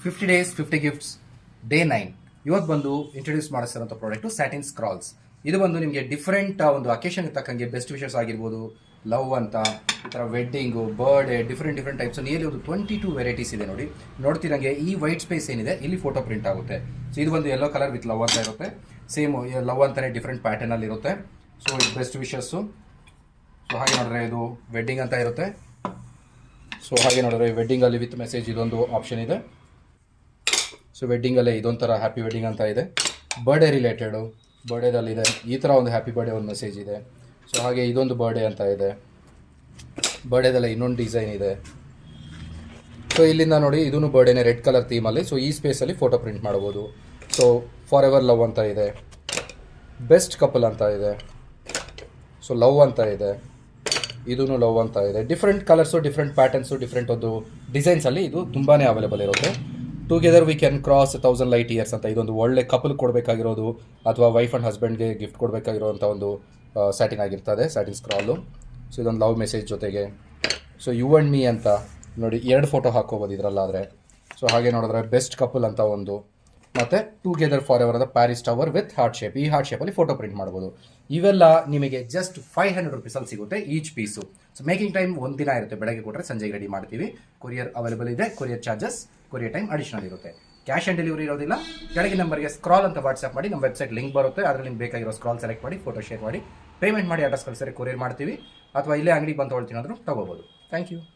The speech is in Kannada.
50 ಡೇಸ್ 50 ಗಿಫ್ಟ್ಸ್ ಡೇ 9 ಇವತ್ತು ಬಂದು ಇಂಟ್ರೊಡ್ಯೂಸ್ ಮಾಡಿಸಿರೋಂಥ ಪ್ರಾಡಕ್ಟು ಸ್ಯಾಟಿನ್ ಸ್ಕ್ರಾಲ್ಸ್. ಇದು ಬಂದು ನಿಮಗೆ ಡಿಫ್ರೆಂಟ್ ಒಂದು ಅಕೇಶನ್ಗೆ ತಕ್ಕಂಗೆ ಬೆಸ್ಟ್ ವಿಷಸ್ ಆಗಿರ್ಬೋದು, ಲವ್ ಅಂತ, ಈ ಥರ wedding, birthday, different types nearly ಒಂದು 22 ವೆರೈಟೀಸ್ ಇದೆ. ನೋಡ್ತಿರಂಗೆ ಈ ವೈಟ್ ಸ್ಪೇಸ್ ಏನಿದೆ ಇಲ್ಲಿ ಫೋಟೋ ಪ್ರಿಂಟ್ ಆಗುತ್ತೆ. ಸೊ ಇದು ಬಂದು ಯೆಲ್ಲೋ ಕಲರ್ ವಿತ್ ಲವ್ ಅಂತ ಇರುತ್ತೆ. ಸೇಮ್ ಲವ್ ಅಂತಲೇ ಡಿಫ್ರೆಂಟ್ ಪ್ಯಾಟರ್ನಲ್ಲಿ ಇರುತ್ತೆ. ಸೊ ಇದು ಬೆಸ್ಟ್ ವಿಷಸ್ಸು. ಸೊ ಹಾಗೆ ನೋಡಿದ್ರೆ ಇದು ವೆಡ್ಡಿಂಗ್ ಅಂತ ಇರುತ್ತೆ. ಸೊ ಹಾಗೆ ನೋಡಿದ್ರೆ ವೆಡ್ಡಿಂಗಲ್ಲಿ ವಿತ್ ಮೆಸೇಜ್ ಇದೊಂದು ಆಪ್ಷನ್ ಇದೆ. ಸೊ ವೆಡ್ಡಿಂಗಲ್ಲೇ ಇದೊಂಥರ ಹ್ಯಾಪಿ ವೆಡ್ಡಿಂಗ್ ಅಂತ ಇದೆ. ಬರ್ಡೇ ರಿಲೇಟೆಡು, ಬರ್ಡೇದಲ್ಲಿದೆ ಈ ಥರ ಒಂದು ಹ್ಯಾಪಿ ಬರ್ಡೇ ಒಂದು ಮೆಸೇಜ್ ಇದೆ. ಸೊ ಹಾಗೆ ಇದೊಂದು ಬರ್ಡೇ ಅಂತ ಇದೆ. ಬರ್ಡೇದಲ್ಲೇ ಇನ್ನೊಂದು ಡಿಸೈನ್ ಇದೆ. ಸೊ ಇಲ್ಲಿಂದ ನೋಡಿ ಇದೂ ಬರ್ಡೇನೆ ರೆಡ್ ಕಲರ್ ಥೀಮಲ್ಲಿ. ಸೊ ಈ ಸ್ಪೇಸಲ್ಲಿ ಫೋಟೋ ಪ್ರಿಂಟ್ ಮಾಡ್ಬೋದು. ಸೊ ಫಾರ್ ಎವರ್ ಲವ್ ಅಂತ ಇದೆ, ಬೆಸ್ಟ್ ಕಪಲ್ ಅಂತ ಇದೆ, ಸೊ ಲವ್ ಅಂತ ಇದೆ, ಇದೂ ಲವ್ ಅಂತ ಇದೆ. Different colours, different patterns, different ಒಂದು ಡಿಸೈನ್ಸಲ್ಲಿ ಇದು ತುಂಬಾ ಅವೈಲೇಬಲ್ ಇರುತ್ತೆ. Together we can cross 1000 light years ಅಂತ ಇದೊಂದು ಒಳ್ಳೆ ಕಪಲ್ ಕೊಡಬೇಕಾಗಿರೋದು ಅಥವಾ ವೈಫ್ ಆ್ಯಂಡ್ ಹಸ್ಬೆಂಡ್ಗೆ ಗಿಫ್ಟ್ ಕೊಡಬೇಕಾಗಿರೋಂಥ ಒಂದು ಸ್ಯಾಟಿನ್ ಆಗಿರ್ತದೆ, ಸ್ಯಾಟಿನ್ ಸ್ಕ್ರಾಲು. ಸೊ ಇದೊಂದು ಲವ್ ಮೆಸೇಜ್ ಜೊತೆಗೆ. ಸೊ ಯು ಆ್ಯಂಡ್ ಮೀ ಅಂತ ನೋಡಿ 2 ಫೋಟೋ ಹಾಕೋಬೋದು ಇದರಲ್ಲಾದರೆ. ಸೊ ಹಾಗೆ ನೋಡಿದ್ರೆ ಬೆಸ್ಟ್ ಕಪಲ್ ಅಂತ ಒಂದು, ಮತ್ತು ಟುಗೆದರ್ ಫಾರ್ ಎವರ್ ಅದ Paris tower with heart shape. ಈ ಹಾರ್ಟ್ ಶೇಪಲ್ಲಿ ಫೋಟೋ ಪ್ರಿಂಟ್ ಮಾಡ್ಬೋದು. ಇವೆಲ್ಲ ನಿಮಗೆ ಜಸ್ಟ್ 500 ರುಪೀಸಲ್ಲಿ ಸಿಗುತ್ತೆ each piece. So making time ಒಂದು ದಿನ ಇರುತ್ತೆ, ಬೆಳಗ್ಗೆ ಕೊಟ್ಟರೆ ಸಂಜೆಗೆ ರೆಡಿ ಮಾಡ್ತೀವಿ. ಕೊರಿಯರ್ ಅವೈಲೇಬಲ್ ಇದೆ. Courier charges, courier time additional ಇರುತ್ತೆ. ಕ್ಯಾಶ್ ಆನ್ ಡೆಲಿವರಿ ಇರೋದಿಲ್ಲ. ಕೆಳಗೆ ನಂಬರ್ಗೆ ಸ್ಕ್ರಾಲ್ ಅಂತ ವಾಟ್ಸ್ಆಪ್ ಮಾಡಿ, ನಮ್ಮ ವೆಬ್ಸೈಟ್ ಲಿಂಕ್ ಬರುತ್ತೆ, ಅದರಲ್ಲಿ ನಿಮ್ಗೆ ಬೇಕಾಗಿರೋ ಸ್ಕ್ರಾಲ್ ಸೆಲೆಕ್ಟ್ ಮಾಡಿ, ಫೋಟೋ ಶೇರ್ ಮಾಡಿ, ಪೇಮೆಂಟ್ ಮಾಡಿ ಅಡ್ರೆಸ್ ಕಳಿಸಿದ್ರೆ ಕೊರಿಯರ್ ಮಾಡ್ತೀವಿ. ಅಥವಾ ಇಲ್ಲೇ ಅಂಗಡಿಗೆ ಬಂದು ತೊಗೊಳ್ತೀನಿ ಅಂದ್ರೂ ತೊಗೋಬೋದು. Thank you.